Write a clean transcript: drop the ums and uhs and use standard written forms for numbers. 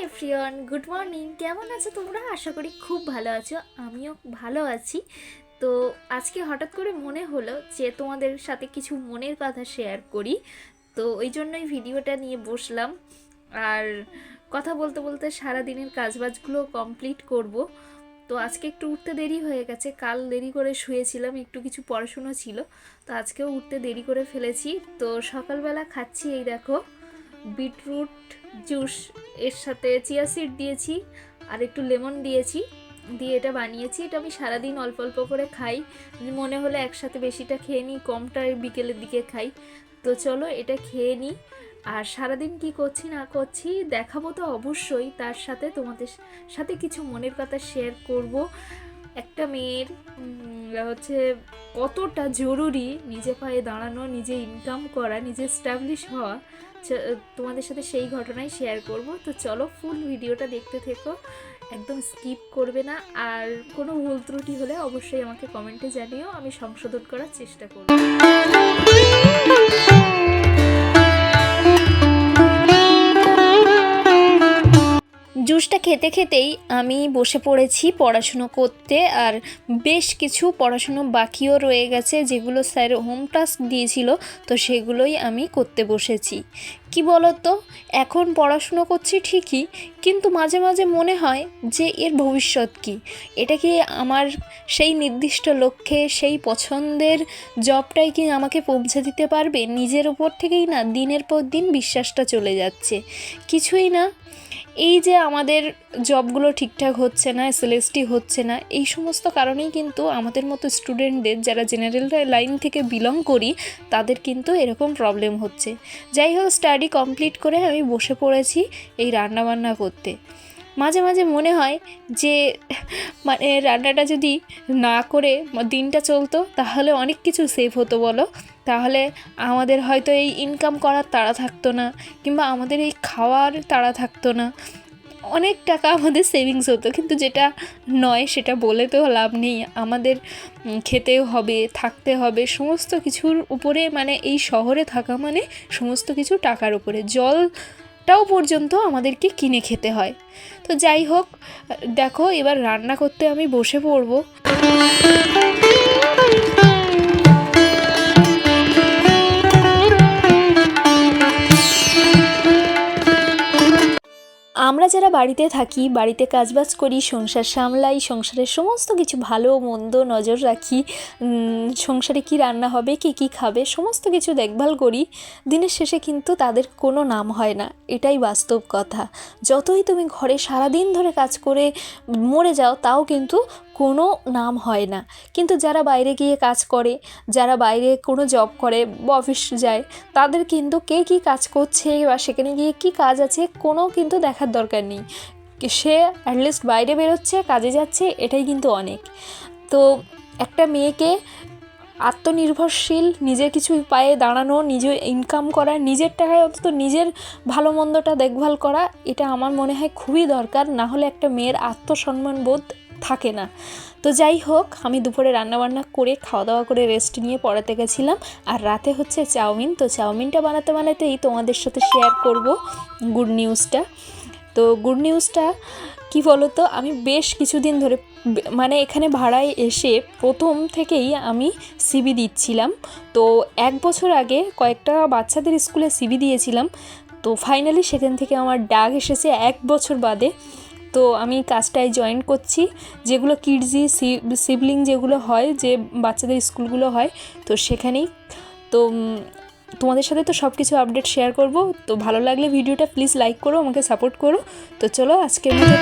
Everyone, good morning. কেমন আছো তোমরা? আশা করি খুব ভালো আছো। আমিও ভালো আছি। তো আজকে হঠাৎ করে মনে হলো যে তোমাদের সাথে কিছু মনের কথা শেয়ার করি। তো ওই জন্যই ভিডিওটা নিয়ে বসলাম। আর কথা বলতে বলতে সারাদিনের কাজবাজগুলো কমপ্লিট করব। তো আজকে একটু উঠতে দেরি হয়ে গেছে, কাল দেরি করে শুয়েছিলাম, একটু কিছু পড়াশুনো ছিল, তো আজকেও উঠতে দেরি করে ফেলেছি। তো সকালবেলা খাচ্ছি, এই দেখো, বিটরুট জুস, এর সাথে চিয়া সিড দিয়েছি আর একটু লেমন দিয়েছি, দিয়ে এটা বানিয়েছি। এটা আমি সারাদিন অল্প অল্প করে খাই, মনে হলে একসাথে বেশিটা খেয়ে নিই, কমটা বিকেলের দিকে খাই। তো চলো এটা খেয়ে নিই। আর সারাদিন কি করছি না করছি দেখাবো তো অবশ্যই, তার সাথে তোমাদের সাথে কিছু মনের কথা শেয়ার করব। একটা মেয়ের হচ্ছে কতটা জরুরি নিজে পায়ে দাঁড়ানো, নিজে ইনকাম করা, নিজে এস্টাবলিশ হওয়া, তোমাদের সাথে সেই ঘটনাই শেয়ার করব। তো চলো ফুল ভিডিওটা দেখতে থেকো, একদম স্কিপ করবে না। আর কোনো ভুল ত্রুটি হলে অবশ্যই আমাকে কমেন্টে জানিও, আমি সংশোধন করার চেষ্টা করব। জুসটা খেতে খেতেই আমি বসে পড়েছি পড়াশুনো করতে। আর বেশ কিছু পড়াশুনো বাকিও রয়ে গেছে, যেগুলো স্যার হোম টাস্ক দিয়েছিল, তো সেগুলোই আমি করতে বসেছি। কি বলো তো, এখন পড়াশুনো করছি ঠিকই, কিন্তু মাঝে মাঝে মনে হয় যে এর ভবিষ্যৎ কী? এটা কি আমার সেই নির্দিষ্ট লক্ষ্যে, সেই পছন্দের জবটাই কি আমাকে পৌঁছে দিতে পারবে? নিজের ওপর থেকেই না দিনের পর দিন বিশ্বাসটা চলে যাচ্ছে। কিছুই না, এই যে আমাদের জবগুলো ঠিকঠাক হচ্ছে না, এসএলএসটি হচ্ছে না, এই সমস্ত কারণেই কিন্তু আমাদের মতো স্টুডেন্টদের, যারা জেনারেল লাইন থেকে বিলং করি, তাদের কিন্তু এরকম প্রবলেম হচ্ছে। যাই হোক, স্টাডি কমপ্লিট করে আমি বসে পড়েছি এই রান্নাবান্না করতে। মাঝে মাঝে মনে হয় যে মানে রান্নাটা যদি না করে দিনটা চলতো, তাহলে অনেক কিছু সেভ হতো বলো। তাহলে আমাদের হয়তো এই ইনকাম করার তাড়া থাকতো না, কিংবা আমাদের এই খাওয়ার তাড়া থাকতো না, অনেক টাকা আমাদের সেভিংস হতো। কিন্তু যেটা নয় সেটা বলে তো লাভ নেই। আমাদের খেতেও হবে, থাকতে হবে, সমস্ত কিছুর উপরে, মানে এই শহরে থাকা মানে সমস্ত কিছু টাকার উপরে, জলটাও পর্যন্ত আমাদেরকে কিনে খেতে হয়। তো যাই হোক, দেখো এবার রান্না করতে আমি বসে পড়বো। আমরা যারা বাড়িতে থাকি, বাড়িতে কাজবাজ করি, সংসার সামলাই, সংসারের সমস্ত কিছু ভালো মন্দ নজর রাখি, সংসারে কি রান্না হবে, কে কী খাবে, সমস্ত কিছু দেখভাল করি, দিনের শেষে কিন্তু তাদের কোনো নাম হয় না। এটাই বাস্তব কথা। যতই তুমি ঘরে সারাদিন ধরে কাজ করে মরে যাও, তাও কিন্তু কোনো নাম হয় না। কিন্তু যারা বাইরে গিয়ে কাজ করে, যারা বাইরে কোনো জব করে বা অফিস যায়, তাদের কিন্তু কে কী কাজ করছে বা সেখানে গিয়ে কী কাজ আছে কোনো কিন্তু দেখার দরকার নেই। সে অ্যাটলিস্ট বাইরে বেরোচ্ছে, কাজে যাচ্ছে, এটাই কিন্তু অনেক। তো একটা মেয়েকে আত্মনির্ভরশীল, নিজের কিছু পায়ে দাঁড়ানো, নিজে ইনকাম করা, নিজের টাকায় অন্তত নিজের ভালো মন্দটা দেখভাল করা, এটা আমার মনে হয় খুবই দরকার। না হলে একটা মেয়ের আত্মসম্মান বোধ থাকে না। তো যাই হোক, আমি দুপুরে রান্নাবান্না করে খাওয়া দাওয়া করে রেস্ট নিয়ে পড়াতে গেছিলাম। আর রাতে হচ্ছে চাউমিন। তো চাউমিনটা বানাতে বানাতেই তোমাদের সাথে শেয়ার করব গুড নিউজটা। তো গুড নিউজটা কী বলো তো, আমি বেশ কিছুদিন ধরে, মানে এখানে ভাড়ায় এসে প্রথম থেকেই আমি সিভি দিচ্ছিলাম। তো 1 বছর আগে কয়েকটা বাচ্চাদের স্কুলে সিভি দিয়েছিলাম। তো ফাইনালি সেখান থেকে আমার ডাক এসেছে 1 বছর বাদে। তো আমি কাজটায় জয়েন করছি, যেগুলো কিডজি সিবলিং যেগুলো হয়, যে বাচ্চাদের স্কুলগুলো হয়, তো সেখানেই। তো তোমাদের সাথে তো সব কিছু আপডেট শেয়ার করব। তো ভালো লাগলে ভিডিওটা প্লিজ লাইক করো, আমাকে সাপোর্ট করো। তো চলো আজকের মতো